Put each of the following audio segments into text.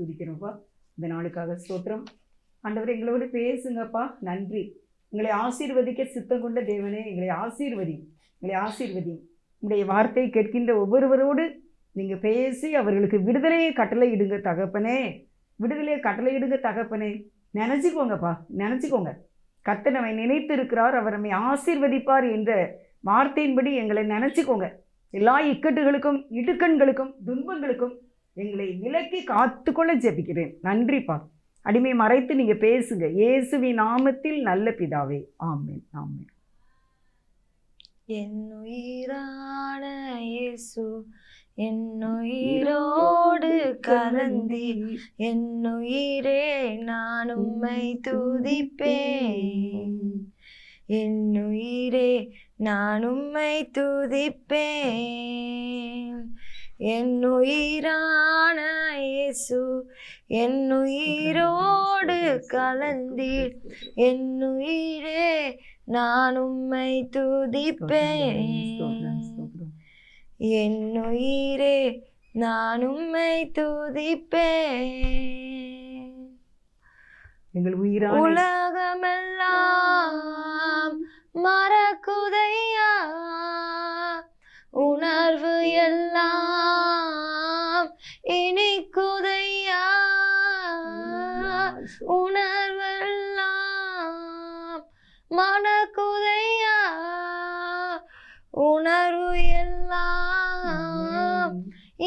துதிக்கிறோம்ப்பா. இந்த நாளுக்காக ஸ்தோத்திரம். ஆண்டவரே, எங்களோடு பேசுங்கப்பா. நன்றி. எங்களை ஆசீர்வதிக்க சித்தம் கொண்ட தேவனே, எங்களை ஆசீர்வதி, எங்களை ஆசீர்வதி. உங்களுடைய வார்த்தை கேட்கின்ற ஒவ்வொருவரோடு நீங்கள் பேசி அவர்களுக்கு விடுதலையை கட்டளையிடுங்க தகப்பனே, விடுதலையை கட்டளையிடுங்க தகப்பனே. நினச்சிக்கோங்கப்பா, நினச்சிக்கோங்க. கர்த்தர் நம்மை நினைத்து இருக்கிறார், அவர் நம்மை ஆசீர்வதிப்பார் என்ற வார்த்தையின்படி எங்களை நினச்சிக்கோங்க. எல்லா இக்கட்டுகளுக்கும் இடுக்கண்களுக்கும் துன்பங்களுக்கும் எங்களை விலக்கி காத்துக்கொள்ள ஜெபிக்கிறேன். நன்றிப்பா. அடிமை மறைத்து நீங்கள் பேசுங்க. இயேசுவின் நாமத்தில் நல்ல பிதாவே, ஆமென், ஆமென். என் உயிரான இயேசு என்னுயிரோடு கலந்தி, என்னுயிரே நான் உம்மை துதிப்பேன், என்னுயிரே நான் உம்மை துதிப்பேன். என்னுயிரான இயேசு என்னுயிரோடு கலந்தி, என்னுயிரே நான் உம்மை துதிப்பேன், என்னுயிரே நான் உம்மை துதிப்பேன். எங்கள் உயிரான உலகமெல்லாம் மறக்குதையா, உணர்வு எல்லாம் இனிக்குதையா, உணர்வெல்லாம் மணக்குதையா, உணர்வு எல்லாம்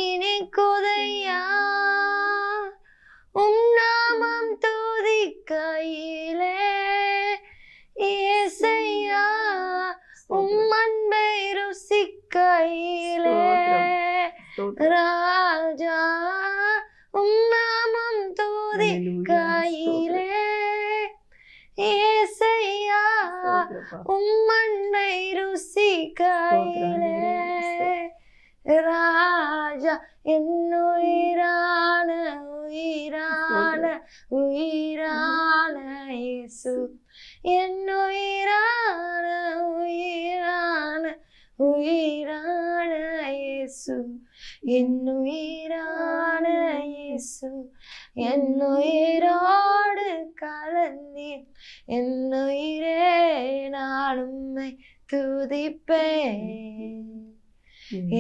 இனிக்குதையா. நாமம் துதிக்கையிலே இயேசையா, அன்பை ருசிக்கையிலே ராஜா, நாமம் துதிக்கையிலே இயேசையா, அன்பை ருசிக்கையிலே ராஜா. என்னுயிரான உயிரான உயிரான இயேசு, என்னுயிரான உயிரான உயிரான இயேசு, என்னுயிரான இயேசு என்னுயிரோடு கலந்தி, என்னுயிரே நான் உம்மை துதிப்பேன்,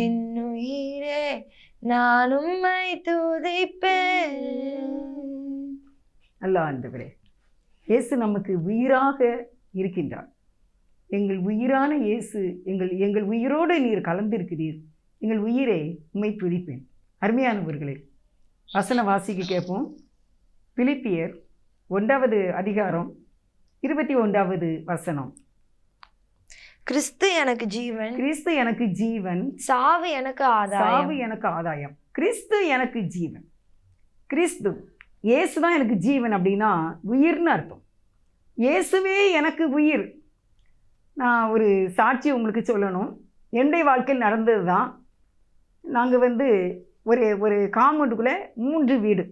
என்னுயிரே நான் உம்மை துதிப்பேன். அல்ல ஆண்டவரே, இயேசு நமக்கு உயிராக இருக்கின்றார். எங்கள் உயிரான இயேசு, எங்கள் உயிரோடு நீர் கலந்திருக்கிறீர். எங்கள் உயிரை உம்மை துதிப்பேன். அருமையானவர்களே, வசன வாசிக்க கேட்போம். பிலிப்பியர் 1வது அதிகாரம் 21வது வசனம். கிறிஸ்து எனக்கு ஜீவன், கிறிஸ்து எனக்கு ஜீவன், சாவு எனக்கு ஆதாயம், சாவு எனக்கு ஆதாயம். கிறிஸ்து எனக்கு ஜீவன். கிறிஸ்து இயேசு தான் எனக்கு ஜீவன் அப்படின்னா உயிர்னு அர்த்தம். இயேசுவே எனக்கு உயிர். நான் ஒரு சாட்சி உங்களுக்கு சொல்லணும். என்னுடைய வாழ்க்கையில் நடந்தது தான். நாங்கள் ஒரு காம்பவுண்டுக்குள்ளே 3 வீடு.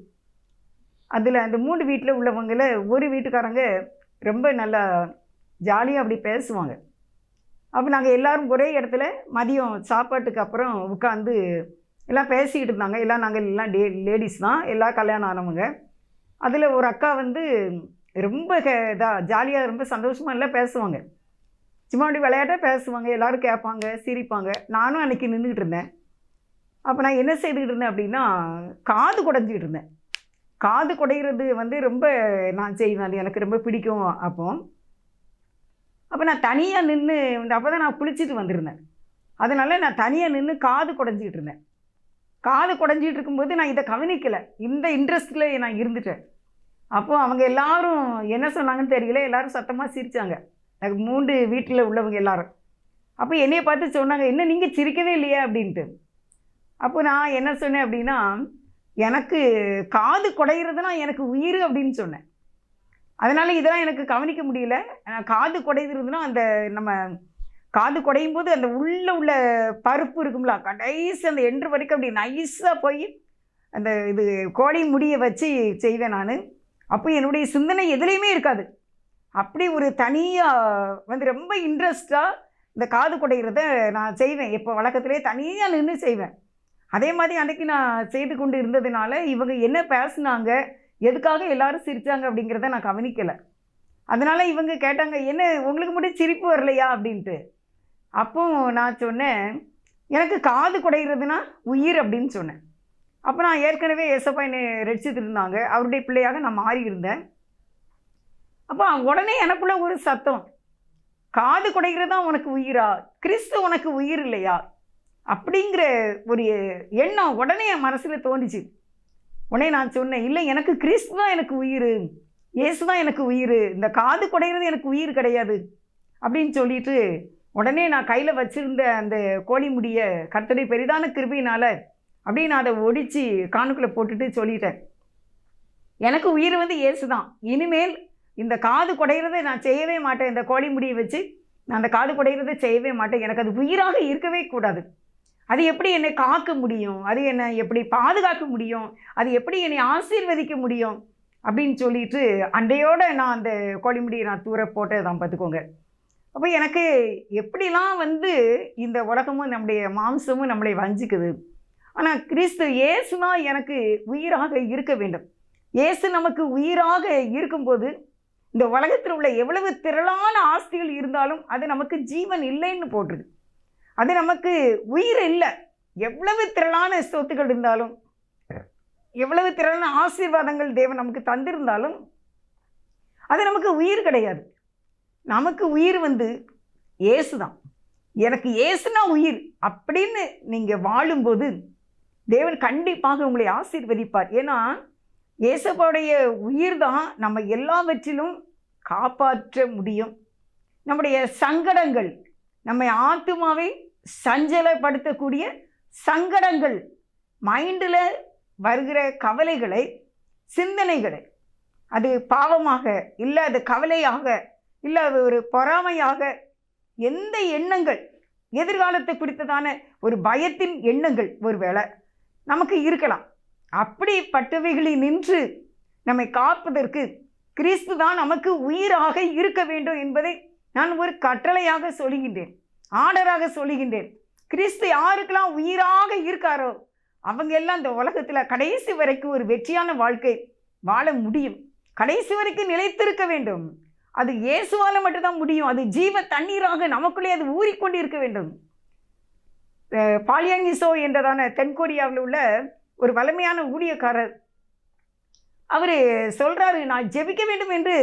அதில் அந்த 3 வீட்டில் உள்ளவங்கள ஒரு வீட்டுக்காரங்க ரொம்ப நல்லா ஜாலியாக அப்படி பேசுவாங்க. அப்போ நாங்கள் எல்லோரும் ஒரே இடத்துல மதியம் சாப்பாட்டுக்கு அப்புறம் உட்காந்து எல்லாம் பேசிக்கிட்டு இருந்தாங்க. நாங்கள் எல்லாம் லேடிஸ் தான், எல்லாம் கல்யாணம் ஆனவங்க. அதில் ஒரு அக்கா ரொம்ப ஜாலியாக ரொம்ப சந்தோஷமாக எல்லாம் பேசுவாங்க. சும்மா அப்படி விளையாட்டாக பேசுவாங்க, எல்லோரும் கேட்பாங்க, சிரிப்பாங்க. நானும் அன்றைக்கி நின்றுக்கிட்டு இருந்தேன். அப்போ நான் என்ன செய்துக்கிட்டு இருந்தேன் அப்படின்னா, காது குடைஞ்சிக்கிட்டு இருந்தேன். காது குடைகிறது ரொம்ப நான் செய்வேன், அது எனக்கு ரொம்ப பிடிக்கும். அப்போ நான் தனியாக நின்று, அப்போ தான் நான் குளிச்சுட்டு வந்திருந்தேன். அதனால் நான் தனியாக நின்று காது குடைஞ்சிக்கிட்டு இருந்தேன். காது குடைஞ்சிக்கிட்டு இருக்கும்போது நான் இதை கவனிக்கலை, இந்த இன்ட்ரெஸ்ட்டில் நான் இருந்துட்டேன். அப்போது அவங்க எல்லோரும் என்ன சொன்னாங்கன்னு தெரியல, எல்லோரும் சத்தமாக சிரித்தாங்க. எனக்கு 3 வீட்டில் உள்ளவங்க எல்லோரும். அப்போ என்னையை பார்த்து சொன்னாங்க, என்ன நீங்கள் சிரிக்கவே இல்லையா அப்படின்ட்டு. அப்போ நான் என்ன சொன்னேன் அப்படின்னா, எனக்கு காது குடைகிறதுனா எனக்கு உயிர் அப்படின்னு சொன்னேன். அதனால் இதெல்லாம் எனக்கு கவனிக்க முடியல. காது குடைகிறதுனா அந்த நம்ம காது குடையும் போது அந்த உள்ள பருப்பு இருக்கும்ல, கடைசி அந்த எண்டு வரைக்கும் அப்படி நைஸாக போய் அந்த இது கோழி முடியை வச்சு செய்வேன் நான். அப்போ என்னுடைய சிந்தனை எதுலேயுமே இருக்காது. அப்படி ஒரு தனியாக ரொம்ப இன்ட்ரெஸ்டாக இந்த காது குடைகிறத நான் செய்வேன். இப்போ வழக்கத்திலே தனியாக நின்று செய்வேன். அதே மாதிரி அன்றைக்கி நான் செய்து கொண்டு இருந்ததுனால இவங்க என்ன பேசுனாங்க, எதுக்காக எல்லாரும் சிரித்தாங்க அப்படிங்கிறத நான் கவனிக்கலை. அதனால் இவங்க கேட்டாங்க, என்ன உங்களுக்கு மட்டும் சிரிப்பு வரலையா அப்படின்ட்டு. அப்போ நான் சொன்னேன், எனக்கு காது குடைகிறதுனா உயிர் அப்படின்னு சொன்னேன். அப்போ நான் ஏற்கனவே ஏசப்பா என்னை ரட்சித்து இருந்தாங்க, அவருடைய பிள்ளையாக நான் மாறி இருந்தேன். அப்போ உடனே எனக்குள்ள ஒரு சத்தம், காது குடைகிறது தான் உனக்கு உயிரா, கிறிஸ்து உனக்கு உயிர் இல்லையா அப்படிங்கிற ஒரு எண்ணம் உடனே என் மனசில் தோணுச்சு. உடனே நான் சொன்னேன், இல்லை எனக்கு கிறிஸ்து தான் எனக்கு உயிர், இயேசு தான் எனக்கு உயிர், இந்த காது குடைகிறது எனக்கு உயிர் கிடையாது அப்படின்னு சொல்லிட்டு உடனே நான் கையில் வச்சுருந்த அந்த கோழி முடியை கர்த்தருடைய பெரிதான கிருபையினால் அப்படியே நான் அதை ஒடிச்சு காணுக்குள்ளே போட்டுட்டு சொல்லிட்டேன், எனக்கு உயிர் இயேசு தான், இனிமேல் இந்த காது குடைகிறதை நான் செய்யவே மாட்டேன், இந்த கோழி முடியை வச்சு நான் அந்த காது குடைகிறதை செய்யவே மாட்டேன், எனக்கு அது உயிராக இருக்கவே கூடாது, அது எப்படி என்னை காக்க முடியும், அது என்னை எப்படி பாதுகாக்க முடியும், அது எப்படி என்னை ஆசீர்வதிக்க முடியும் அப்படின்னு சொல்லிட்டு அண்டையோடு நான் அந்த கோழி முடியை நான் தூர போட்டதை தான் பார்த்துக்கோங்க. அப்போ எனக்கு எப்படிலாம் இந்த உலகமும் நம்முடைய மாம்சமும் நம்மளை வஞ்சிக்குது. ஆனால் கிறிஸ்து இயேசுனா எனக்கு உயிராக இருக்க வேண்டும். இயேசு நமக்கு உயிராக இருக்கும்போது இந்த உலகத்தில் உள்ள எவ்வளவு திரளான ஆஸ்திகள் இருந்தாலும் அது நமக்கு ஜீவன் இல்லைன்னு போட்டிருக்கு. அது நமக்கு உயிர் இல்லை. எவ்வளவு திரளான சொத்துக்கள் இருந்தாலும், எவ்வளவு திரளான ஆசீர்வாதங்கள் தேவன் நமக்கு தந்திருந்தாலும் அது நமக்கு உயிர் கிடையாது. நமக்கு உயிர் இயேசு தான். எனக்கு இயேசுனா உயிர் அப்படின்னு நீங்கள் வாழும்போது தேவன் கண்டிப்பாக உங்களை ஆசீர்வதிப்பார். ஏன்னா இயேசுவோடைய உயிர் தான் நம்ம எல்லாவற்றிலும் காப்பாற்ற முடியும். நம்முடைய சங்கடங்கள், நம்ம ஆத்துமாவை சஞ்சலப்படுத்தக்கூடிய சங்கடங்கள், மைண்டில் வருகிற கவலைகளை, சிந்தனைகளை, அது பாவமாக இல்லை, அது கவலையாக இல்லை, அது ஒரு பொறாமையாக, எந்த எண்ணங்கள், எதிர்காலத்தை குறித்ததான ஒரு பயத்தின் எண்ணங்கள் ஒருவேளை நமக்கு இருக்கலாம். அப்படிப்பட்டவைகளில் நின்று நம்மை காப்பதற்கு கிறிஸ்து தான் நமக்கு உயிராக இருக்க வேண்டும் என்பதை நான் ஒரு கட்டளையாக சொல்லுகின்றேன், ஆர்டராக சொல்லுகின்றேன். கிறிஸ்து யாருக்கெல்லாம் உயிராக இருக்காரோ அவங்க எல்லாம் இந்த உலகத்தில் கடைசி வரைக்கும் ஒரு வெற்றியான வாழ்க்கை வாழ முடியும். கடைசி வரைக்கும் நிலைத்திருக்க வேண்டும். அது இயேசுவால் மட்டும்தான் முடியும். அது ஜீவ தண்ணீராக நமக்குள்ளே அது ஊறிக்கொண்டு இருக்க வேண்டும். பால்யாங்கிசோ என்றதான தென்கொரியாவில் உள்ள ஒரு வலிமையான ஊழியக்காரர், அவர் சொல்கிறாரு, நான் ஜெபிக்க வேண்டும் என்று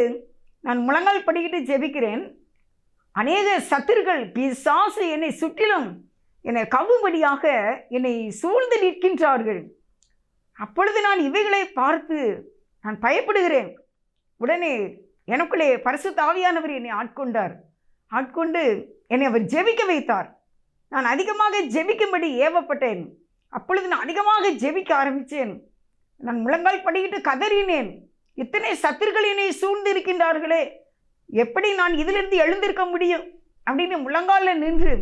நான் முழங்கால் படிக்கிட்டு ஜெபிக்கிறேன், அநேக சத்துருக்கள் பிசாசு என்னை சுற்றிலும் என்னை கவ்வும்படியாக என்னை சூழ்ந்து நிற்கின்றார்கள். அப்பொழுது நான் இவைகளை பார்த்து நான் பயப்படுகிறேன். உடனே எனக்குள்ளே பரிசுத்த ஆவியானவர் என்னை ஆட்கொண்டு என்னை அவர் ஜெபிக்க வைத்தார். நான் அதிகமாக ஜெபிக்கும்படி ஏவப்பட்டேன். அப்பொழுது நான் அதிகமாக ஜெபிக்க ஆரம்பித்தேன். நான் முழங்கால் படிக்கிட்டு கதறினேன், இத்தனை சத்துருக்கள் என்னை சூழ்ந்து இருக்கின்றார்களே, எப்படி நான் இதிலிருந்து எழுந்திருக்க முடியும் அப்படின்னு முழங்காலில் நின்று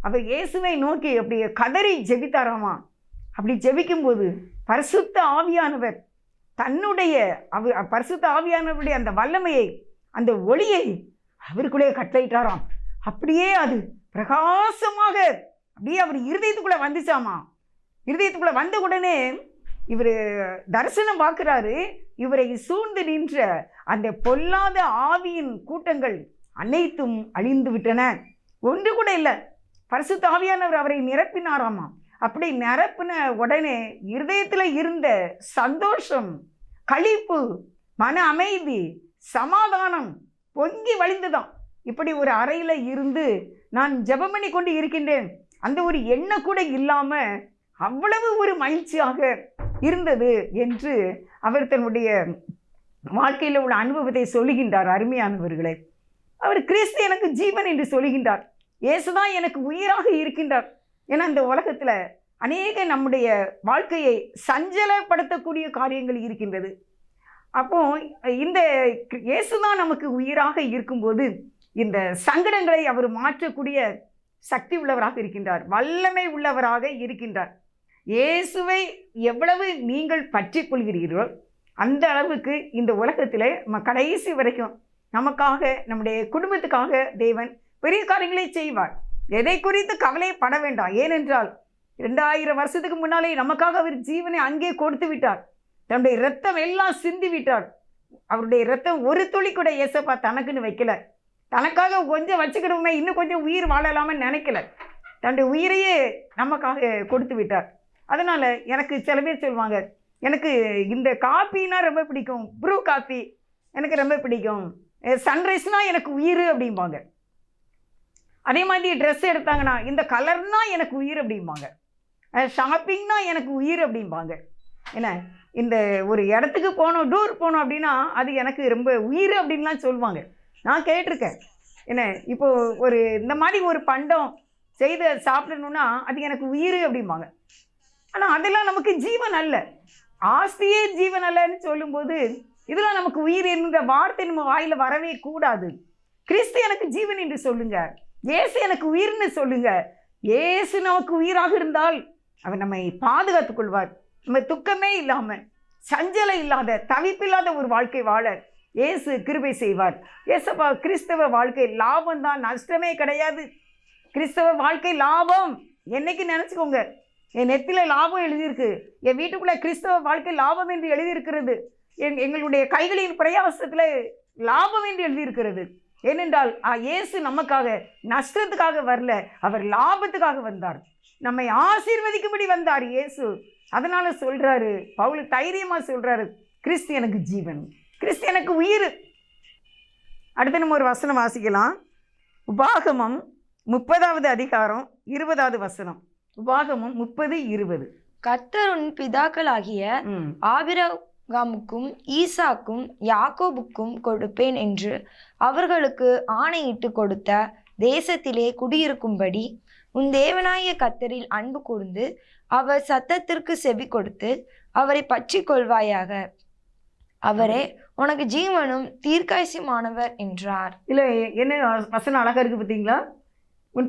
அவர் இயேசுவை நோக்கி அப்படி கதறி ஜெபித்தாராமா. அப்படி ஜெபிக்கும்போது பரிசுத்த ஆவியானவர் தன்னுடைய பரிசுத்த ஆவியானவருடைய அந்த வல்லமையை, அந்த ஒளியை அவருக்குள்ளே கட்டளையிட்டாராம். அப்படியே அது பிரகாசமாக அப்படியே அவர் இருதயத்துக்குள்ளே வந்துச்சாமா. இருதயத்துக்குள்ளே வந்த உடனே இவர் தரிசனம் பார்க்குறாரு. இவரை சூழ்ந்து நின்ற அந்த பொல்லாத ஆவியின் கூட்டங்கள் அனைத்தும் அழிந்து விட்டன, ஒன்று கூட இல்லை. பரிசுத்த ஆவியானவர் அவரை நிரப்பினாராமா. அப்படி நிரப்பின உடனே இருதயத்தில் இருந்த சந்தோஷம், களிப்பு, மன அமைதி, சமாதானம் பொங்கி வழிந்துதான். இப்படி ஒரு அறையில் இருந்து நான் ஜெபம் பண்ணி கொண்டு இருக்கின்றேன், அந்த ஒரு எண்ணம் கூட இல்லாமல் அவ்வளவு ஒரு மகிழ்ச்சியாக இருந்தது என்று அவர் தன்னுடைய வாழ்க்கையில் உள்ள அனுபவத்தை சொல்லுகின்றார். அருமையானவர்களே, அவர் கிறிஸ்து எனக்கு ஜீவன் என்று சொல்லுகின்றார். இயேசுதான் எனக்கு உயிராக இருக்கின்றார். ஏன்னா இந்த உலகத்தில் அநேக நம்முடைய வாழ்க்கையை சஞ்சலப்படுத்தக்கூடிய காரியங்கள் இருக்கின்றது. அப்போ இந்த இயேசுதான் நமக்கு உயிராக இருக்கும்போது இந்த சங்கடங்களை அவர் மாற்றக்கூடிய சக்தி உள்ளவராக இருக்கின்றார், வல்லமை உள்ளவராக இருக்கின்றார். இயேசுவை எவ்வளவு நீங்கள் பற்றி கொள்கிறீர்களோ அந்த அளவுக்கு இந்த உலகத்தில் கடைசி வரைக்கும் நமக்காக, நம்முடைய குடும்பத்துக்காக தேவன் பெரிய காரியங்களை செய்வார். எதை குறித்து கவலைப்பட வேண்டாம். ஏனென்றால் 2000 வருஷத்துக்கு முன்னாலே நமக்காக அவர் ஜீவனை அங்கே கொடுத்து விட்டார். தன்னுடைய இரத்தம் எல்லாம் சிந்தி விட்டார். அவருடைய இரத்தம் ஒரு துளி கூட ஏசப்பா தனக்குன்னு வைக்கல. தனக்காக கொஞ்சம் வச்சுக்கிடுவோமே, இன்னும் கொஞ்சம் உயிர் வாழலாமன்னு நினைக்கல. தன்னுடைய உயிரையே நமக்காக கொடுத்து விட்டார். அதனால் எனக்கு சில பேர் சொல்லுவாங்க, எனக்கு இந்த காப்பின்னா ரொம்ப பிடிக்கும், ப்ரூ காப்பி எனக்கு ரொம்ப பிடிக்கும், சன்ரைஸ்னால் எனக்கு உயிர் அப்படிம்பாங்க. அதே மாதிரி ட்ரெஸ் எடுத்தாங்கன்னா இந்த கலர்னா எனக்கு உயிர் அப்படிம்பாங்க. ஷாப்பிங்னா எனக்கு உயிர் அப்படிம்பாங்க. என்ன, இந்த ஒரு இடத்துக்கு போனோம், டூர் போனோம் அப்படின்னா அது எனக்கு ரொம்ப உயிர் அப்படின்லாம் சொல்லுவாங்க. நான் கேட்டிருக்கேன். என்ன, இப்போது ஒரு இந்த மாதிரி ஒரு பண்டம் செய்து சாப்பிடணுன்னா அது எனக்கு உயிர் அப்படிம்பாங்க. ஆனால் அதெல்லாம் நமக்கு ஜீவன் அல்ல. ஆஸ்தியே ஜீவன் அல்லன்னு சொல்லும்போது இதெல்லாம் நமக்கு உயிர் என்கிற வார்த்தை நம்ம வாயில் வரவே கூடாது. கிறிஸ்து எனக்கு ஜீவன் என்று சொல்லுங்க, இயேசு எனக்கு உயிர்னு சொல்லுங்க. இயேசு நமக்கு உயிராக இருந்தால் அவர் நம்மை பாதுகாத்துக் கொள்வார். நம்ம துக்கமே இல்லாமல், சஞ்சலம் இல்லாத, தவிப்பில்லாத ஒரு வாழ்க்கை வாழ இயேசு கிருபை செய்வார். இயேசப்பா, கிறிஸ்தவ வாழ்க்கை லாபம் தான், நஷ்டமே கிடையாது. கிறிஸ்தவ வாழ்க்கை லாபம். என்னைக்கு நினச்சிக்கோங்க, என் நெத்தியில் லாபம் எழுதியிருக்கு, என் வீட்டுக்குள்ளே கிறிஸ்தவ வாழ்க்கை லாபம் என்று எழுதியிருக்கிறது, எங்களுடைய கைகளின் பிரயாசத்தில் லாபம் என்று எழுதியிருக்கிறது. ஏனென்றால் இயேசு நமக்காக நஷ்டத்துக்காக வரல, அவர் லாபத்துக்காக வந்தார். நம்மை ஆசீர்வதிக்கும்படி வந்தார் இயேசு. அதனால சொல்றாரு பவுல், தைரியமா சொல்றாரு, கிறிஸ்து எனக்கு ஜீவன், கிறிஸ்து எனக்கு உயிர். அடுத்து நம்ம ஒரு வசனம் வாசிக்கலாம். உபாகமம் 30வது அதிகாரம் 20வது வசனம். உபாகமம் 30:20. கர்த்தர் உன் பிதாக்களாகிய ஆபிரகாமுக்கும் ஈசாக்கும் யாக்கோபுக்கும் கொடுப்பேன் என்று அவர்களுக்கு ஆணையிட்டு கொடுத்த தேசத்திலே குடியிருக்கும்படி உன் தேவனாகிய கர்த்தரில் அன்பு கூர்ந்து அவர் சத்தத்திற்கு செவி கொடுத்து அவரை பற்றி கொள்வாயாக. அவரே உனக்கு ஜீவனும் தீர்க்காயுசுமானவர் என்றார். இல்லை, என்ன வசனம் அழகா இருக்கு பார்த்தீங்களா? உன்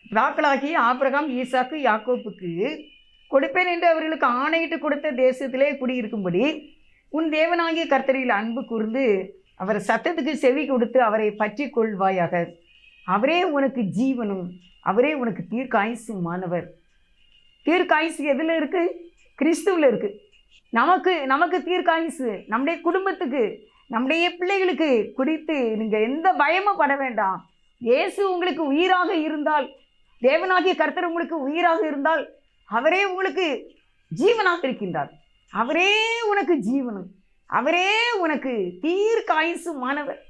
பிதாக்களாகிய ஆபிரகாம் ஈசாக்கு யாக்கோப்புக்கு கொடுப்பேன் என்று அவர்களுக்கு ஆணையிட்டு கொடுத்த தேசத்திலே குடியிருக்கும்படி உன் தேவனாகிய கர்த்தரில் அன்பு கூர்ந்து அவர் சத்தத்துக்கு செவி கொடுத்து அவரை பற்றி கொள்வாயாக. அவரே உனக்கு ஜீவனும் அவரே உனக்கு தீர்க்காயுசுமானவர். தீர்க்காயுசு எதில் இருக்குது? கிறிஸ்துவில் இருக்குது. நமக்கு தீர்க்காயுசு, நம்முடைய குடும்பத்துக்கு, நம்முடைய பிள்ளைகளுக்கு குறித்து நீங்கள் எந்த பயமும் பட வேண்டாம். இயேசு உங்களுக்கு உயிராக இருந்தால், தேவனாகிய கர்த்தர் உங்களுக்கு உயிராக இருந்தால், அவரே உங்களுக்கு ஜீவனாக இருக்கின்றார். அவரே உனக்கு ஜீவனும் அவரே உனக்கு தீர்க்காயுசுமானவர்.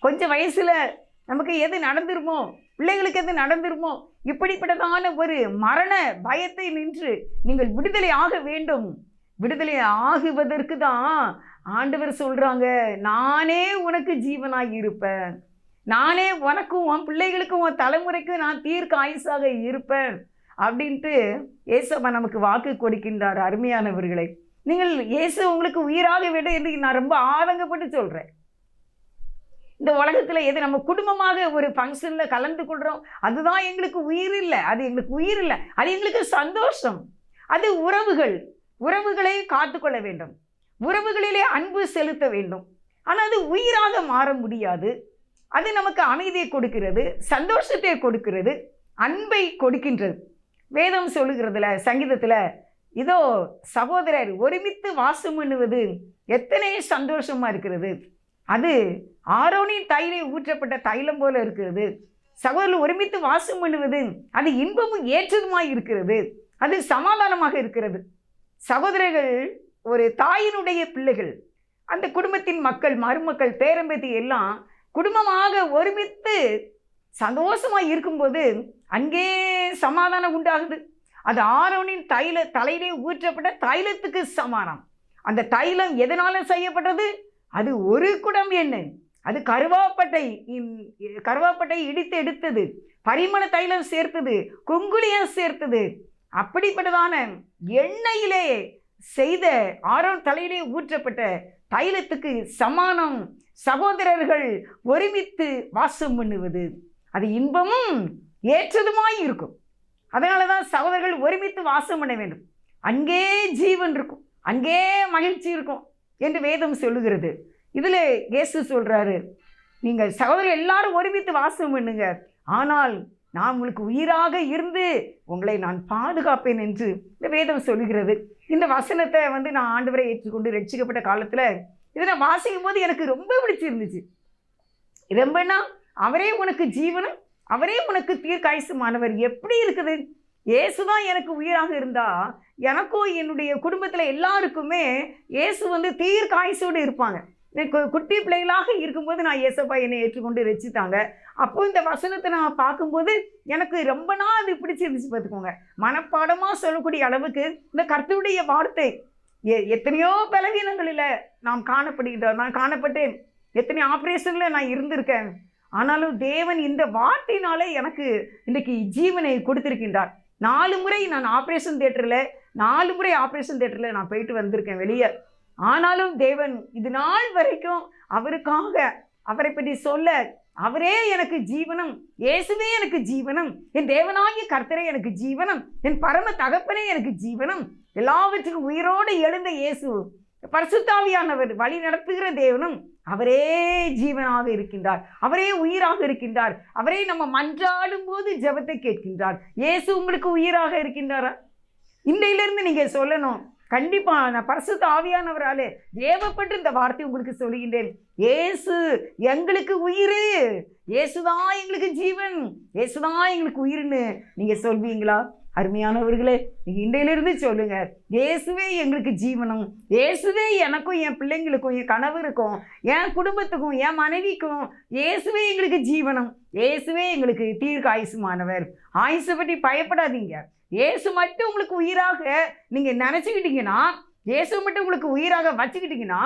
கொஞ்சம் வயசில் நமக்கு எது நடந்துருமோ, பிள்ளைகளுக்கு எது நடந்துருமோ, இப்படிப்பட்டதான ஒரு மரண பயத்தை நின்று நீங்கள் விடுதலை ஆக வேண்டும். விடுதலை ஆகுவதற்கு தான் ஆண்டவர் சொல்கிறாங்க, நானே உனக்கு ஜீவனாக இருப்பேன், நானே உனக்கும் உன் பிள்ளைகளுக்கும் உன் தலைமுறைக்கும் நான் தீர்க்காயுசாக இருப்பேன் அப்படின்ட்டு இயேசப்பா நமக்கு வாக்கு கொடுக்கின்றார். அருமையானவர்களை, நீங்கள் இயேசு உங்களுக்கு உயிராக விட என்று நான் ரொம்ப ஆதங்கப்பட்டு சொல்கிறேன். இந்த உலகத்தில் எது நம்ம குடும்பமாக ஒரு ஃபங்க்ஷனில் கலந்து கொள்கிறோம், அதுதான் எங்களுக்கு உயிர் இல்லை. அது எங்களுக்கு உயிர் இல்லை, அது எங்களுக்கு சந்தோஷம். அது உறவுகளை காத்துக்கொள்ள வேண்டும், உறவுகளிலே அன்பு செலுத்த வேண்டும். ஆனால் அது உயிராக மாற முடியாது. அது நமக்கு அமைதியை கொடுக்கிறது, சந்தோஷத்தை கொடுக்கிறது, அன்பை கொடுக்கின்றது. வேதம் சொல்லுகிறதுல, சங்கீதத்தில், இதோ சகோதரர் ஒருமித்து வாசம் பண்ணுவது எத்தனை சந்தோஷமாக இருக்கிறது, அது ஆரோனின் தைலை ஊற்றப்பட்ட தைலம் போல இருக்கிறது. சகோதரர் ஒருமித்து வாசம் பண்ணுவது அது இன்பமும் ஏற்றதுமாய் இருக்கிறது, அது சமாதானமாக இருக்கிறது. சகோதரர்கள் ஒரு தாயினுடைய பிள்ளைகள், அந்த குடும்பத்தின் மக்கள், மருமக்கள், பேரம்பேத்தி எல்லாம் குடும்பமாக ஒருமித்து சந்தோஷமாக இருக்கும்போது அங்கே சமாதானம் உண்டாகுது. அது ஆரோனின் தலையிலே ஊற்றப்பட்ட தைலத்துக்கு சமானம். அந்த தைலம் எதனால செய்யப்பட்டது? அது ஒரு குடம் எண்ணெய், அது கருவாப்பட்டை இடித்து எடுத்தது, பரிமள தைலம் சேர்த்தது, குங்குலியம் சேர்த்தது. அப்படிப்பட்டதான எண்ணெயிலே செய்த ஆரோன் தலையிலே ஊற்றப்பட்ட தைலத்துக்கு சமானம் சகோதரர்கள் ஒருமித்து வாசம் பண்ணுவது. அது இன்பமும் ஏற்றதுமாய் இருக்கும். அதனால தான் சகோதரர்கள் ஒருமித்து வாசம் பண்ண வேண்டும். அங்கே ஜீவன் இருக்கும், அங்கே மகிழ்ச்சி இருக்கும் என்று வேதம் சொல்லுகிறது. இதில் இயேசு சொல்கிறாரு, நீங்கள் சகோதரர்கள் எல்லாரும் ஒருமித்து வாசம் பண்ணுங்க, ஆனால் நான் உங்களுக்கு உயிராக இருந்து உங்களை நான் பாதுகாப்பேன் என்று இந்த வேதம் சொல்லுகிறது. இந்த வசனத்தை நான் ஆண்டவரை ஏற்றுக்கொண்டு ரட்சிக்கப்பட்ட காலத்தில் இதை நான் வாசிக்கும் போது எனக்கு ரொம்ப பிடிச்சிருந்துச்சு. ரொம்பனா அவரே உனக்கு ஜீவனும் அவரே உனக்கு தீர்க்காயுசுமானவர். எப்படி இருக்குது? இயேசுதான் எனக்கு உயிராக இருந்தா எனக்கும் என்னுடைய குடும்பத்தில் எல்லாருக்குமே இயேசு தீர்க்காயுசோடு இருப்பாங்க. குட்டி பிள்ளைகளாக இருக்கும்போது நான் இயேசப்பா என்னை ஏற்றுக்கொண்டு ரட்சித்தாங்க. அப்போ இந்த வசனத்தை நான் பார்க்கும்போது எனக்கு ரொம்ப நாள் அது பிடிச்சிருந்துச்சு. பார்த்துக்கோங்க, மனப்பாடமாக சொல்லக்கூடிய அளவுக்கு இந்த கர்த்தருடைய வார்த்தை. எத்தனையோ பலவீனங்களில் நான் காணப்பட்டேன். எத்தனை ஆப்ரேஷனில் நான் இருந்திருக்கேன். ஆனாலும் தேவன் இந்த வார்த்தையினாலே எனக்கு இன்றைக்கு ஜீவனை கொடுத்திருக்கின்றார். 4 முறை நான் ஆப்ரேஷன் தேட்டரில் நான் போயிட்டு வந்திருக்கேன் வெளியே. ஆனாலும் தேவன் இது நாள் வரைக்கும் அவருக்காக அவரை பற்றி சொல்ல, அவரே எனக்கு ஜீவனம், இயேசுவே எனக்கு ஜீவனம், என் தேவனாகிய கர்த்தரே எனக்கு ஜீவனம், என் பரம தகப்பனே எனக்கு ஜீவனம், எல்லாவற்றுக்கும் உயிரோடு எழுந்த இயேசு பரிசுத்த ஆவியானவர் வழி நடத்துகிற தேவனும் அவரே ஜீவனாக இருக்கின்றார். அவரே உயிராக இருக்கின்றார். அவரே நம்ம மன்றாடும் போது ஜெபத்தை கேட்கின்றார். இயேசு உங்களுக்கு உயிராக இருக்கின்றாரா? இன்றையிலிருந்து நீங்கள் சொல்லணும், கண்டிப்பாக நான் பரிசுத்த ஆவியானவராலே ஏவப்பட்டு இந்த வார்த்தை உங்களுக்கு சொல்லுகின்றேன். இயேசு எங்களுக்கு உயிர், இயேசுதான் எங்களுக்கு ஜீவன், இயேசுதான் எங்களுக்கு உயிர்னு நீங்கள் சொல்வீங்களா? அருமையானவர்களே, நீங்கள் இன்றையிலிருந்து சொல்லுங்க, இயேசுவே எங்களுக்கு ஜீவனம், இயேசுவே எனக்கும் என் பிள்ளைங்களுக்கும் என் கணவருக்கும் என் குடும்பத்துக்கும் என் மனைவிக்கும் இயேசுவே எங்களுக்கு ஜீவனம், இயேசுவே எங்களுக்கு தீர்க்காயுசுமானவர். ஆயுசை பற்றி பயப்படாதீங்க. இயேசு மட்டும் உங்களுக்கு உயிராக நீங்கள் நினச்சிக்கிட்டீங்கன்னா, இயேசு மட்டும் உங்களுக்கு உயிராக வச்சுக்கிட்டீங்கன்னா,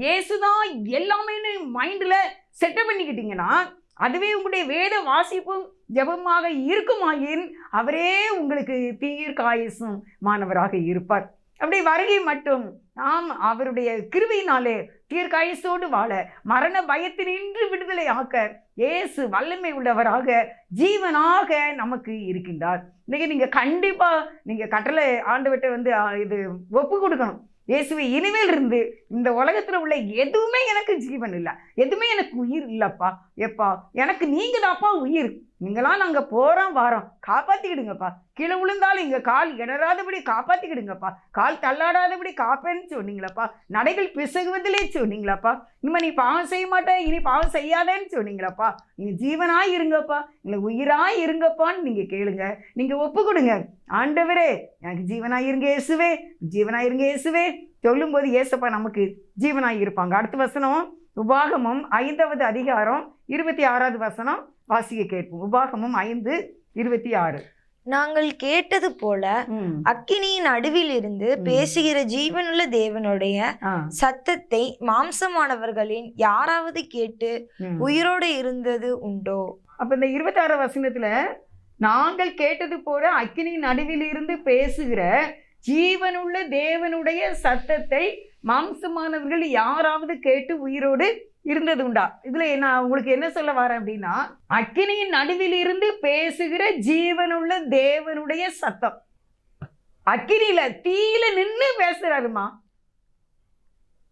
இயேசு தான் எல்லாமே மைண்டில் செட்டப் பண்ணிக்கிட்டீங்கன்னா, அதுவே உங்களுடைய வேத வாசிப்பும் ஜெபமாக இருக்குமாயின் அவரே உங்களுக்கு தீர்க்காயுசும் மாணவராக இருப்பார். அப்படி வருகை மட்டும் நாம் அவருடைய கிருபையினாலே தீர்க்காயுசோடு வாழ, மரண பயத்தினின்று விடுதலை ஆக்க இயேசு வல்லமை உள்ளவராக ஜீவனாக நமக்கு இருக்கின்றார். இன்னைக்கு நீங்கள் கண்டிப்பாக நீங்கள் கட்டளை ஆண்டவர்கிட்ட இது ஒப்பு கொடுக்கணும். இயேசுவை இனிமேல் இருந்து இந்த உலகத்தில் உள்ள எதுவுமே எனக்கு ஜீவன் இல்லை, எதுவுமே எனக்கு உயிர் இல்லைப்பா, எப்பா எனக்கு நீங்கள் தான்ப்பா உயிர், நீங்களாம் நாங்கள் போகிறோம் வாரோம், காப்பாற்றிக்கிடுங்கப்பா, கீழே விழுந்தாலும் இங்கே கால் இடராதபடி காப்பாற்றிக்கிடுங்கப்பா, கால் தள்ளாடாதபடி காப்பேன்னு சொன்னீங்களப்பா, நடைகள் பிசகுவதிலே சொன்னீங்களாப்பா, இனிமேல் நீ பாவம் செய்ய மாட்டேன், இனி பாவம் செய்யாதேன்னு சொன்னீங்களப்பா, நீங்கள் ஜீவனாக இருங்கப்பா, இல்லை உயிராக இருங்கப்பான்னு நீங்கள் கேளுங்க, நீங்கள் ஒப்பு கொடுங்க. ஆண்டவரே எனக்கு ஜீவனாக இருங்க இயேசுவே, ஜீவனாக இருங்க இயேசுவே சொல்லும்போது இயேசப்பா நமக்கு ஜீவனாக இருப்பாங்க. அடுத்த வசனம் உபாகமம் 5வது அதிகாரம் 26வது வசனம் வாசிக்க கேட்போம். உபாகமம் 5:26. நாங்கள் கேட்டது போல அக்கினியின் நடுவில் இருந்து பேசுகிற ஜீவனுள்ள தேவனுடைய சத்தத்தை மாம்சமானவர்களின் யாராவது கேட்டு உயிரோடு இருந்தது உண்டோ? அப்ப இந்த 26 வசனத்துல நாங்கள் கேட்டது போல அக்கினியின் நடுவில் இருந்து பேசுகிற ஜீவனுள்ள தேவனுடைய சத்தத்தை மாம்சமானவர்கள் யாராவது கேட்டு உயிரோடு இருந்தது உண்டா? இதுல நான் உங்களுக்கு என்ன சொல்ல வரேன் அப்படின்னா, அக்கினியின் நடுவில் இருந்து பேசுகிற ஜீவனுள்ள தேவனுடைய சத்தம். அக்கினியில தீயில நின்று பேசுறாருமா.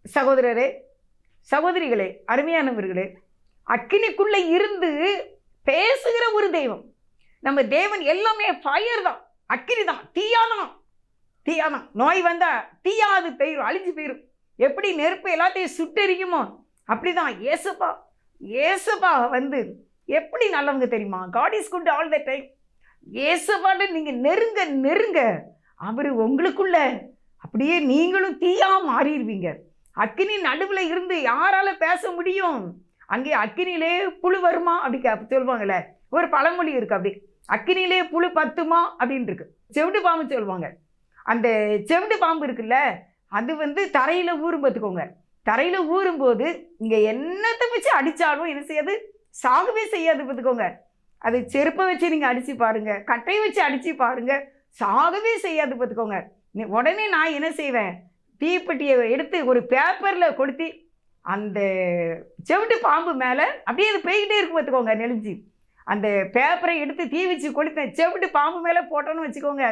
சகோதரரே சகோதரிகளே அருமையானவர்களே, அக்கினிக்குள்ள இருந்து பேசுகிற ஒரு தெய்வம். நம்ம தேவன் எல்லாமே ஃபயர் தான், அக்கினி தான், தீயாதான். நோய் வந்தா தீயாது போயிடும், அழிஞ்சு போயிடும். எப்படி நெருப்பு எல்லாத்தையும் சுட்டெரிக்குமோ அப்படிதான் ஏசப்பா எப்படி நல்லவங்க தெரியுமா? God is good all the time. ஏசப்பாட்ட நீங்க நெருங்க அவரு உங்களுக்குள்ள அப்படியே நீங்களும் தீயா மாறிடுவீங்க. அக்கினி நடுவில் இருந்து யாரால பேச முடியும்? அங்கே அக்கினியிலே புழு வருமா அப்படி சொல்லுவாங்கல்ல, ஒரு பழமொழி இருக்கு. அப்படி அக்கினியிலே புழு பத்துமா அப்படின்னு இருக்கு. செவிட்டு பாம்பு சொல்லுவாங்க. அந்த செவிட்டு பாம்பு இருக்குல்ல, அது தரையில் ஊறும். பார்த்துக்கோங்க, தரையில் ஊறும்போது இங்கே என்னத்தை வச்சு அடித்தாலும் என்ன செய்யாது? சாகவே செய்யாது. பார்த்துக்கோங்க, அது செருப்பை வச்சு நீங்கள் அடித்து பாருங்கள், கட்டையை வச்சு அடித்து பாருங்கள், சாகவே செய்யாது. பார்த்துக்கோங்க. உடனே நான் என்ன செய்வேன்? தீப்பெட்டியை எடுத்து ஒரு பேப்பரில் கொளுத்தி அந்த செவிட்டு பாம்பு மேலே அப்படியே அது போய்கிட்டே இருக்கும். பார்த்துக்கோங்க, நெளிஞ்சு அந்த பேப்பரை எடுத்து தீ வச்சு கொளுத்தேன், செவிட்டு பாம்பு மேலே போட்டோன்னு வச்சுக்கோங்க,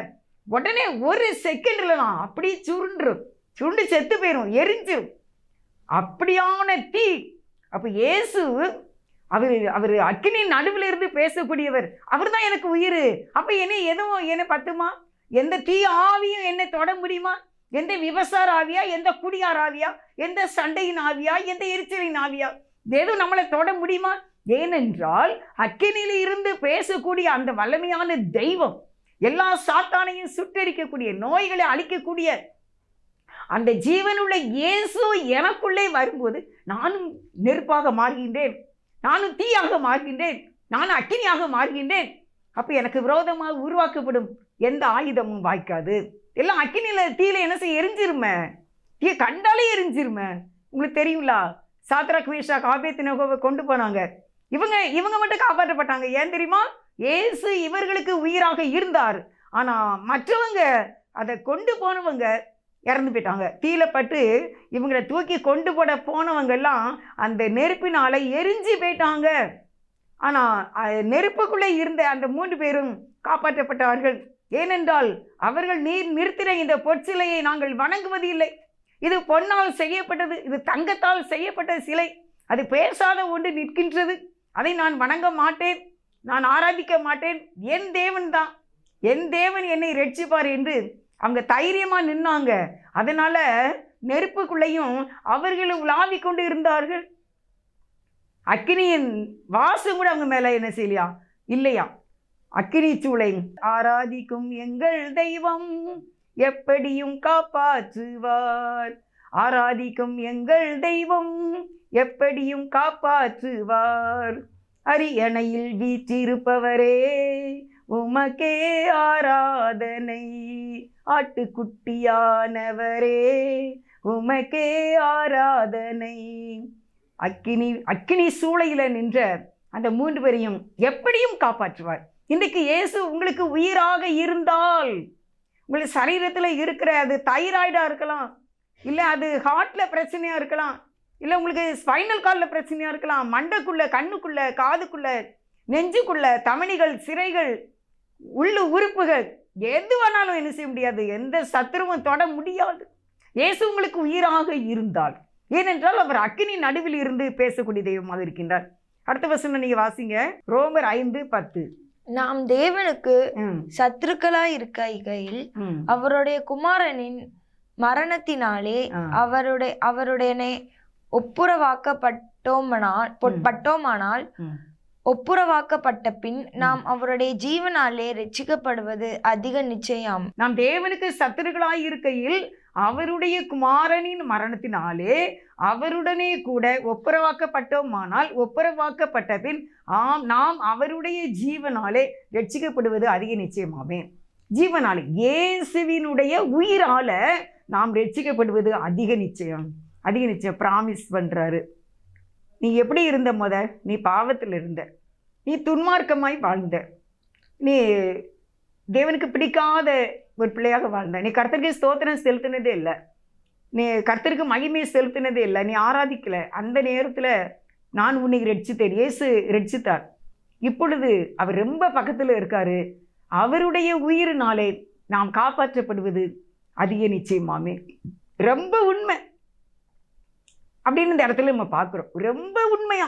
உடனே ஒரு செகண்டில் தான் அப்படியே சுருண்டு செத்து போயிடும், எரிஞ்சிடும். அப்படியான தீ. அப்போ இயேசு அவர் அக்கினியின் நடுவில் இருந்து பேசக்கூடியவர். அவர் தான் எனக்கு உயிர். அப்போ என்ன பத்துமா? எந்த தீ ஆவியும் என்னை தொட முடியுமா? எந்த விபசார ஆவியா, எந்த குடியார் ஆவியா, எந்த சண்டையின் ஆவியா, எந்த எரிச்சலின் ஆவியா, எதுவும் நம்மளை தொட முடியுமா? ஏனென்றால் அக்கினியில் இருந்து பேசக்கூடிய அந்த வல்லமையான தெய்வம், எல்லா சாத்தானையும் சுட்டரிக்கக்கூடிய, நோய்களை அழிக்கக்கூடிய அந்த ஜீவனுள்ள இயேசு எனக்குள்ளே வரும்போது நானும் நெருப்பாக மாறுகின்றேன், நானும் தீயாக மாறுகின்றேன், நானும் அக்கினியாக மாறுகின்றேன். அப்போ எனக்கு விரோதமாக உருவாக்கப்படும் எந்த ஆயுதமும் வாய்க்காது. எல்லாம் அக்கினியில் தீயில என்ன செய்ய எரிஞ்சிருமே, தீய கண்டாலே எரிஞ்சிருமே. உங்களுக்கு தெரியுங்களா? சாத்ராக் மேஷாக் ஆபேத்நேகோவை கொண்டு போனாங்க. இவங்க மட்டும் காப்பாற்றப்பட்டாங்க. ஏன் தெரியுமா? இயேசு இவர்களுக்கு உயிராக இருந்தார். ஆனால் மற்றவங்க, அதை கொண்டு போனவங்க இறந்து போயிட்டாங்க. தீயில பட்டு இவங்களை தூக்கி கொண்டு போட போனவங்கெல்லாம் அந்த நெருப்பினால எரிஞ்சு போயிட்டாங்க. ஆனால் நெருப்புக்குள்ளே இருந்த அந்த 3 பேரும் காப்பாற்றப்பட்டார்கள். ஏனென்றால் அவர்கள் நீர் நிறுத்தின இந்த பொற்சிலையை நாங்கள் வணங்குவது இல்லை. இது பொன்னால் செய்யப்பட்டது, இது தங்கத்தால் செய்யப்பட்ட சிலை, அது பேசாத ஒன்று நிற்கின்றது, அதை நான் வணங்க மாட்டேன், நான் ஆராதிக்க மாட்டேன். என் தேவன் தான், என் தேவன் என்னை ரட்சிப்பார் என்று அவங்க தைரியமாக நின்னாங்க. அதனால நெருப்புக்குள்ளேயும் அவர்களும் உலாவிக் கொண்டு இருந்தார்கள். அக்கினியின் வாசம் கூட அவங்க மேலே என்ன செய்யலையா? இல்லையா? அக்கினி சூளை. ஆராதிக்கும் எங்கள் தெய்வம் எப்படியும் காப்பாற்றுவார், ஆராதிக்கும் எங்கள் தெய்வம் எப்படியும் காப்பாற்றுவார். அரியணையில் வீற்றிருப்பவரே உமக்கே ஆராதனை, ஆட்டுக்குட்டியானவரே உமக்கே ஆராதனை. அக்கினி சூளையில நின்ற அந்த 3 பேரையும் எப்படியும் காப்பாற்றுவார். இன்றைக்கு இயேசு உங்களுக்கு உயிராக இருந்தால், உங்களுக்கு சரீரத்தில் இருக்கிற அது தைராய்டாக இருக்கலாம், இல்லை அது ஹார்ட்டில் பிரச்சனையாக இருக்கலாம், இல்லை உங்களுக்கு ஸ்பைனல் கார்டில் பிரச்சனையாக இருக்கலாம், மண்டைக்குள்ளே, கண்ணுக்குள்ளே, காதுக்குள்ளே, நெஞ்சுக்குள்ளே, தமனிகள், சிரைகள், உள்ளு உறுப்புகள், எது வேணாலும் என்ன செய்ய முடியாது, எந்த சத்துருவும் தொட முடியாது. இயேசு உங்களுக்கு உயிராக இருந்தால். ஏனென்றால் அவர் அக்கினி நடுவில் இருந்து பேசக்கூடிய தெய்வமாக இருக்கின்றார். அடுத்த வசனம் நீங்க வாசிங்க. ரோமர் 5:10. நாம் தேவனுக்கு சத்துருக்களாய் இருக்கையில் அவருடைய குமாரனின் மரணத்தினாலே அவருடனே ஒப்புரவாக்கப்பட்டோமானால் ஒப்புரவாக்கப்பட்ட பின் நாம் அவருடைய ஜீவனாலே ரட்சிக்கப்படுவது அதிக நிச்சயம். நாம் தேவனுக்கு சத்துருக்களாய் இருக்கையில் அவருடைய குமாரனின் மரணத்தினாலே அவருடனே கூட ஒப்புரவாக்கப்பட்டோமானால் ஒப்புரவாக்கப்பட்ட பின் நாம் அவருடைய ஜீவனாலே ரட்சிக்கப்படுவது அதிக நிச்சயமாமே. ஜீவனாலே, இயேசுவினுடைய உயிரால நாம் ரட்சிக்கப்படுவது அதிக நிச்சயம். அதிக நிச்சயம் பிராமிஸ் பண்றாரு. நீ எப்படி இருந்த நீ பாவத்தில் இருந்த, நீ துன்மார்க்கமாய் வாழ்ந்த, நீ தேவனுக்கு பிடிக்காத ஒரு பிள்ளையாக வாழ்ந்த, நீ கர்த்தருக்கு ஸ்தோத்திரம் செலுத்தினதே இல்லை, நீ கர்த்தருக்கு மகிமையை செலுத்தினதே இல்லை, நீ ஆராதிக்கலை. அந்த நேரத்தில் நான் உன்னை ரட்சித்தேன், இயேசு ரட்சித்தார். இப்பொழுது அவர் ரொம்ப பக்கத்தில் இருக்காரு. அவருடைய உயிரினாலே நாம் காப்பாற்றப்படுவது அதிக நிச்சயமாமே. ரொம்ப உண்மை அப்படின்னு இந்த இடத்துல நம்ம பார்க்குறோம். ரொம்ப உண்மையா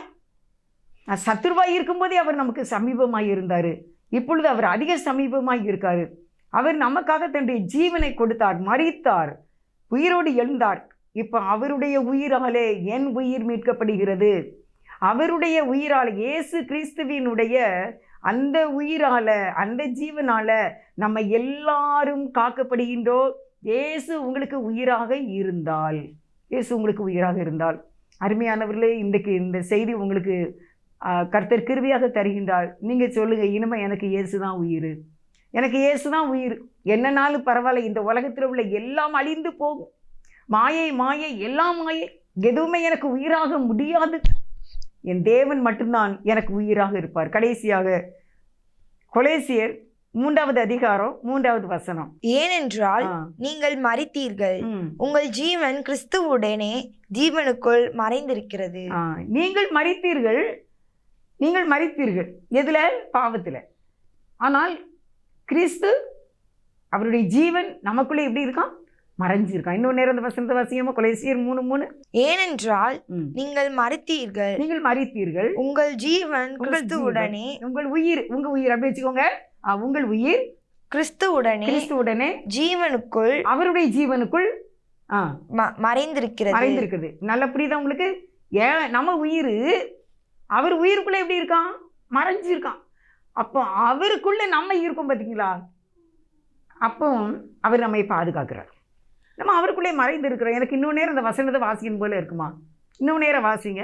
சத்துருவாய் இருக்கும்போதே அவர் நமக்கு சமீபமாய் இருந்தார். இப்பொழுது அவர் அதிக சமீபமாய் இருக்காரு. அவர் நமக்காக தன்னுடைய ஜீவனை கொடுத்தார், மரித்தார், உயிரோடு எழுந்தார். இப்போ அவருடைய உயிராலே என் உயிர் மீட்கப்படுகிறது. அவருடைய உயிரால், இயேசு கிறிஸ்துவினுடைய அந்த உயிரால, அந்த ஜீவனால நம்ம எல்லாரும் காக்கப்படுகின்றோம். இயேசு உங்களுக்கு உயிராக இருந்தால், இயேசு உங்களுக்கு உயிராக இருந்தால், அருமையானவர்களே, இன்றைக்கு இந்த செய்தி உங்களுக்கு கர்த்தர் கிருபையாக தருகின்றார். நீங்கள் சொல்லுங்கள், இனிமே எனக்கு இயேசு தான் உயிர், எனக்கு இயேசு தான் உயிர். என்னன்னாலும் பரவாயில்ல, இந்த உலகத்தில் உள்ள எல்லாம் அழிந்து போகும், மாயை மாயை எல்லாம் மாயை, எதுவுமே எனக்கு உயிராக முடியாது. என் தேவன் மட்டும்தான் எனக்கு உயிராக இருப்பார். கடைசியாக கொலேசியர் 3வது அதிகாரம் 3வது வசனம். ஏனென்றால் நீங்கள் மரித்தீர்கள், உங்கள் ஜீவன் கிறிஸ்துவுடனே ஜீவனுக்குள் மறைந்திருக்கிறது. நீங்கள் மரித்தீர்கள், நீங்கள் மரித்தீர்கள் எதுல? பாவத்தில். ஆனால் கிறிஸ்து அவருடைய ஜீவன் நமக்குள்ளே எப்படி இருக்கான்? மறைஞ்சிருக்கான். இன்னொரு நேரம் அந்த வசனத்தை வாசியமா, கொலைசியர் 3:3. ஏனென்றால் நீங்கள் மரித்தீர்கள், நீங்கள் மரித்தீர்கள், உங்கள் ஜீவன் கிறிஸ்துவுடனே, உங்கள் உயிர் அப்படி வச்சுக்கோங்க, உங்கள் உயிர் கிறிஸ்துவுடனே ஜீவனுக்குள், அவருடைய ஜீவனுக்குள் மறைந்திருக்கிறது. நல்ல புரியுதா உங்களுக்கு? நம்ம உயிர் அவர் உயிருக்குள்ள எப்படி இருக்கான்? மறைஞ்சிருக்கான். அப்போ அவருக்குள்ள நம்ம இருக்கோம் பார்த்தீங்களா? அப்போ அவர் நம்மை பாதுகாக்கிறார். நம்ம அவருக்குள்ளே மறைந்து இருக்கிறோம். எனக்கு இன்னும் நேரம் அந்த வசனத்தை வாசிக்கணும் போல இருக்குமா? இன்னும் நேரம் வாசிங்க.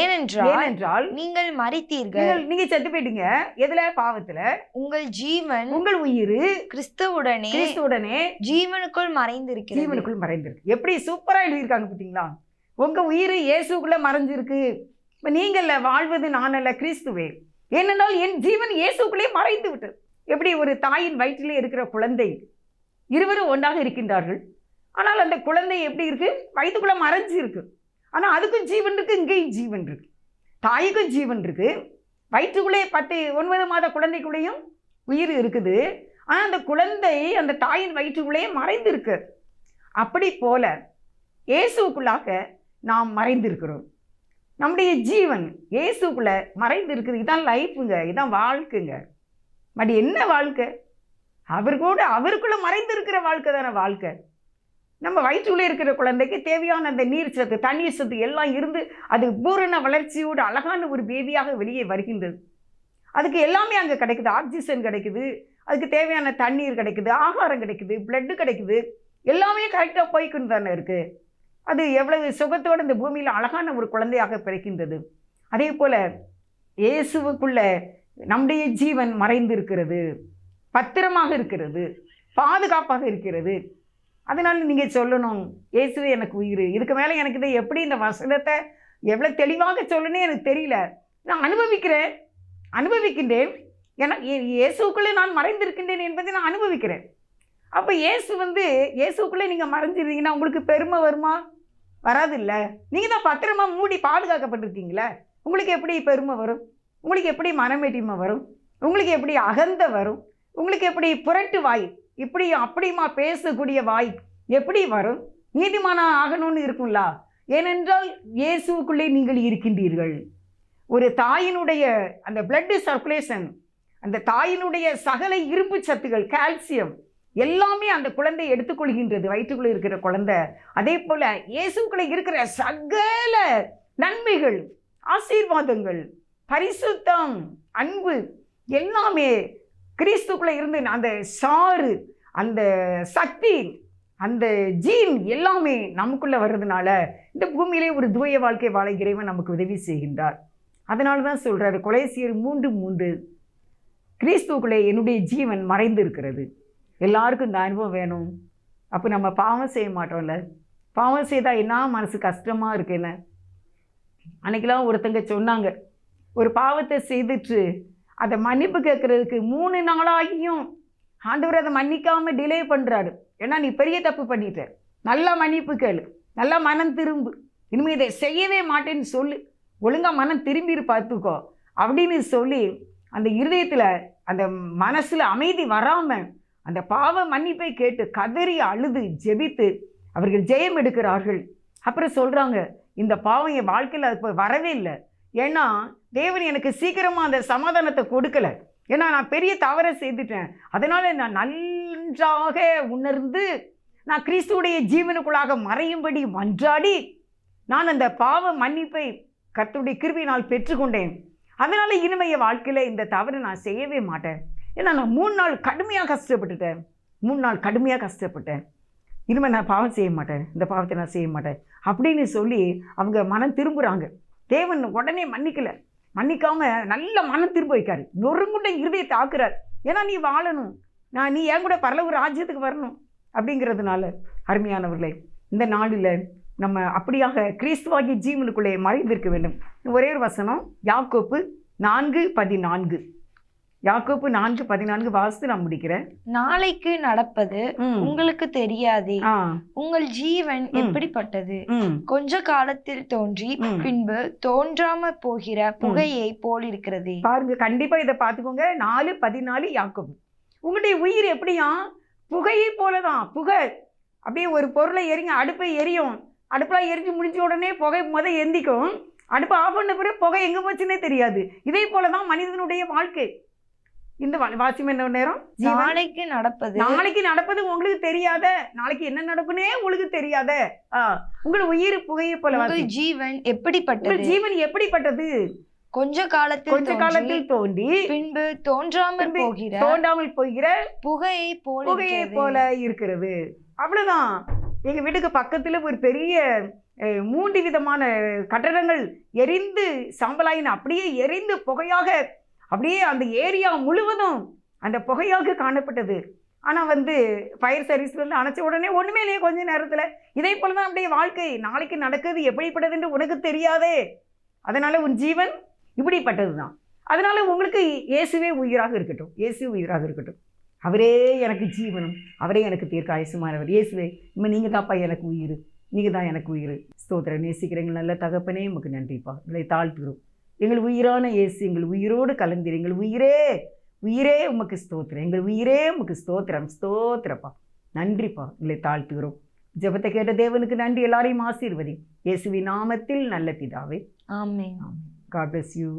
ஏனென்றால் நீங்கள் மரித்தீர்கள், நீங்க செத்து போயிட்டீங்க. எதுல? பாவத்துல. உங்கள் ஜீவன், உங்கள் உயிர் கிறிஸ்துவுடனே ஜீவனுக்குள் மறைந்திருக்கு. எப்படி சூப்பரா எழுதியிருக்காங்க பார்த்தீங்களா? உங்க உயிர் இயேசுக்குள்ள மறைஞ்சிருக்கு. இப்ப நீங்கள்ல வாழ்வது நான் அல்ல, கிறிஸ்துவே. ஏனென்றால் என் ஜீவன் இயேசுக்குள்ளே மறைந்து விட்டது. எப்படி ஒரு தாயின் வயிற்றிலே இருக்கிற குழந்தை, இருவரும் ஒன்றாக இருக்கின்றார்கள். ஆனால் அந்த குழந்தை எப்படி இருக்கு? வயிற்றுக்குள்ள மறைஞ்சு இருக்கு. ஆனால் அதுக்கும் ஜீவன் இருக்கு, இங்கேயும் ஜீவன் இருக்கு. தாய்க்கும் ஜீவன் இருக்கு, வயிற்றுக்குள்ளே 9 மாத குழந்தைக்குள்ளேயும் உயிர் இருக்குது. ஆனால் அந்த குழந்தை அந்த தாயின் வயிற்றுக்குள்ளேயே மறைந்து இருக்கு. அப்படி போல இயேசுக்குள்ளாக நாம் மறைந்திருக்கிறோம். நம்முடைய ஜீவன் இயேசுக்குள்ள மறைந்து இருக்குது. இதான் லைஃபுங்க, இதான் வாழ்க்கைங்க. பட் என்ன வாழ்க்கை? அவருக்குள்ள மறைந்து இருக்கிற வாழ்க்கை தானே வாழ்க்கை. நம்ம வயிற்றுக்குள்ளே இருக்கிற குழந்தைக்கு தேவையான அந்த நீர் சத்து, தண்ணீர் சத்து எல்லாம் இருந்து அது பூரண வளர்ச்சியோடு அழகான ஒரு பேபியாக வெளியே வருகின்றது. அதுக்கு எல்லாமே அங்கே கிடைக்குது. ஆக்சிஜன் கிடைக்குது, அதுக்கு தேவையான தண்ணீர் கிடைக்குது, ஆகாரம் கிடைக்குது, பிளட்டு கிடைக்குது, எல்லாமே கரெக்டாக போய்க்குன்னு தானே இருக்குது. அது எவ்வளவு சுகத்தோடு இந்த பூமியில் அழகான ஒரு குழந்தையாக பிறக்கின்றது. அதே போல் இயேசுவுக்குள்ள நம்முடைய ஜீவன் மறைந்து இருக்கிறது, பத்திரமாக இருக்கிறது, பாதுகாப்பாக இருக்கிறது. அதனால நீங்கள் சொல்லணும், இயேசுவே எனக்கு உயிர். இதுக்கு மேலே எனக்கு இதை எப்படி இந்த வசனத்தை எவ்வளோ தெளிவாக சொல்லணும்னே எனக்கு தெரியல. நான் அனுபவிக்கின்றேன். எனக்கு இயேசுக்குள்ளே நான் மறைந்திருக்கின்றேன் என்பதை நான் அனுபவிக்கிறேன். அப்போ இயேசுக்குள்ளே நீங்கள் மறைஞ்சிருந்தீங்கன்னா உங்களுக்கு பெருமை வருமா? வராது இல்லை. நீங்கள் தான் பத்திரமா மூடி பாதுகாக்கப்பட்டிருக்கீங்களே, உங்களுக்கு எப்படி பெருமை வரும்? உங்களுக்கு எப்படி மனமேட்டிமை வரும்? உங்களுக்கு எப்படி அகந்த வரும்? உங்களுக்கு எப்படி புரட்டு வாய், இப்படி அப்படிமா பேசக்கூடிய வாய் எப்படி வரும்? நீதிமானா ஆகணும்னு இருக்கும்ல. ஏனென்றால் இயேசுக்குள்ளே நீங்கள் இருக்கின்றீர்கள். ஒரு தாயினுடைய அந்த பிளட் சர்க்குலேஷன், அந்த தாயினுடைய சகல இரும்பு சத்துகள், கால்சியம் எல்லாமே அந்த குழந்தை எடுத்துக்கொள்கின்றது, வயிற்றுக்குள்ளே இருக்கிற குழந்தை. அதே போல இயேசுக்குள்ளே இருக்கிற சகல நன்மைகள், ஆசீர்வாதங்கள், பரிசுத்தம், அன்பு எல்லாமே கிறிஸ்துக்குள்ளே இருந்து அந்த சாறு, அந்த சக்தி, அந்த ஜீன் எல்லாமே நமக்குள்ளே வர்றதுனால இந்த பூமியிலே ஒரு தூய வாழ்க்கை வாழ இறைவன் நமக்கு உதவி செய்கின்றார். அதனால தான் சொல்கிறாரு கொலைசியர் 3:3, கிறிஸ்துக்குள்ளே என்னுடைய ஜீவன் மறைந்து இருக்கிறது. எல்லாருக்கும் இந்த அனுபவம் வேணும். அப்போ நம்ம பாவம் செய்ய மாட்டோம்ல. பாவம் செய்தால் என்ன மனசு கஷ்டமாக இருக்கு. என்ன அன்றைக்கெல்லாம் ஒருத்தங்க சொன்னாங்க, ஒரு பாவத்தை செய்துட்டு அதை மன்னிப்பு கேட்குறதுக்கு 3 நாளாகியும் ஆண்டவர் அதை மன்னிக்காமல் டிலே பண்ணுறாரு. ஏன்னா நீ பெரிய தப்பு பண்ணிட்ட, நல்லா மன்னிப்பு கேளு, நல்லா மனம் திரும்பு, இனிமேல் இதை செய்யவே மாட்டேன்னு சொல்லு, ஒழுங்காக மனம் திரும்பிடு பார்த்துக்கோ அப்படின்னு சொல்லி அந்த இருதயத்தில் அந்த மனசில் அமைதி வராமல் அந்த பாவ மன்னிப்பை கேட்டு கதறி அழுது ஜெபித்து அவர்கள் ஜெயம் எடுக்கிறார்கள். அப்புறம் சொல்கிறாங்க, இந்த பாவம் என் வாழ்க்கையில் அது வரவே இல்லை. ஏன்னா தேவன் எனக்கு சீக்கிரமாக அந்த சமாதானத்தை கொடுக்கலை. ஏன்னா நான் பெரிய தவறை செய்துட்டேன். அதனால் நான் நன்றாக உணர்ந்து நான் கிறிஸ்துவுடைய ஜீவனுக்குள்ளாக மறையும்படி மன்றாடி நான் அந்த பாவ மன்னிப்பை கர்த்தருடைய கிருபையினால் பெற்றுக்கொண்டேன். அதனால் இனிமைய வாழ்க்கையில் இந்த தவறை நான் செய்யவே மாட்டேன். ஏன்னா நான் 3 நாள் கடுமையாக கஷ்டப்பட்டுட்டேன். 3 நாள் கடுமையாக கஷ்டப்பட்டேன். இனிமேல் நான் பாவம் செய்ய மாட்டேன், இந்த பாவத்தை நான் செய்ய மாட்டேன் அப்படின்னு சொல்லி அவங்க மனம் திரும்புகிறாங்க. தேவன் உடனே மன்னிக்காமல் நல்ல மனம் திரும்ப வைக்காரு, நொறுங்குண்ட இருதயத்தை ஆக்குறார். ஏன்னா நீ வாழணும், நீ என் கூட பரலோக ராஜ்யத்துக்கு வரணும் அப்படிங்கிறதுனால. அருமையானவர்களே, இந்த நாளில் நம்ம அப்படியாக கிறிஸ்துவாகிய ஜீவனுக்குள்ளே மறைந்திருக்க வேண்டும். ஒரே ஒரு வசனம், யாக்கோப்பு 4:14. யாக்கோப்பு 4:14 வாசித்து நான் முடிக்கிறேன். நாளைக்கு நடப்பது உங்களுக்கு தெரியாதே, உங்கள் ஜீவன் எப்படிப்பட்டது, கொஞ்ச காலத்தில் தோன்றி பின்பு தோன்றாம போகிற புகையை போல் இருக்கிறது. பாருங்க, கண்டிப்பா இதை பார்த்துக்கோங்க. 4:14 யாக்கோப்பு. உங்களுடைய உயிர் எப்படியா புகையை போல தான். புகை அப்படியே ஒரு பொருளை எரிங்க, அடுப்பை எரியும், அடுப்பெலாம் எரிஞ்சு முடிஞ்ச உடனே புகை எந்திக்கும், அடுப்பை ஆஃப் பண்ண பிறகு புகை எங்கே போச்சுன்னே தெரியாது. இதே போல தான் மனிதனுடைய வாழ்க்கை. இந்த வாசியம் என்ன நேரம், நாளைக்கு நடப்பது உங்களுக்கு தெரியாத, நாளைக்கு என்ன நடக்குன்னே உங்களுக்கு தெரியாத. உங்கள் உயிர் புகையை போல. ஜீவன் எப்படிப்பட்டது? கொஞ்ச காலத்தில் தோன்றி பின்பு தோன்றாமல் போகிற புகையை போல இருக்கிறது. அவ்வளவுதான். எங்க வீட்டுக்கு பக்கத்துல ஒரு பெரிய 3 விதமான கட்டடங்கள் எரிந்து சாம்பலாயின் அப்படியே எரிந்து புகையாக அப்படியே அந்த ஏரியா முழுவதும் அந்த புகையாக காணப்பட்டது. ஆனால் ஃபயர் சர்வீஸ்லேருந்து அணைச்ச உடனே ஒன்றுமே இல்லையே கொஞ்ச நேரத்தில். இதே போல தான் அப்படியே வாழ்க்கை. நாளைக்கு நடக்குது எப்படிப்பட்டது என்று உனக்கு தெரியாதே. அதனால் உன் ஜீவன் இப்படிப்பட்டது தான். அதனால் உங்களுக்கு இயேசுவே உயிராக இருக்கட்டும், இயேசு உயிராக இருக்கட்டும். அவரே எனக்கு ஜீவனும், அவரே எனக்கு தீர்க்க ஆயுசுமானவர். இயேசுவே, இனிமேல் நீங்கள் தான்ப்பா எனக்கு உயிர், நீங்கள் தான் எனக்கு உயிர். ஸ்தோத்திரம். நேசிக்கிறீங்க நல்ல தகப்பனே, உமக்கு நன்றிப்பா. எங்களை தாழ்த்துகிறோம். எங்கள் உயிரான இயேசு எங்கள் உயிரோடு கலந்தீர். எங்கள் உயிரே உமக்கு ஸ்தோத்திரம். எங்கள் உயிரே உமக்கு ஸ்தோத்திரம். ஸ்தோத்திரப்பா, நன்றிப்பா. எங்களை தாழ்த்துகிறோம். ஜெபத்தை கேட்ட தேவனுக்கு நன்றி. எல்லாரையும் ஆசீர்வதி. இயேசுவின் நாமத்தில் நல்ல பிதாவே, ஆமென். God bless you.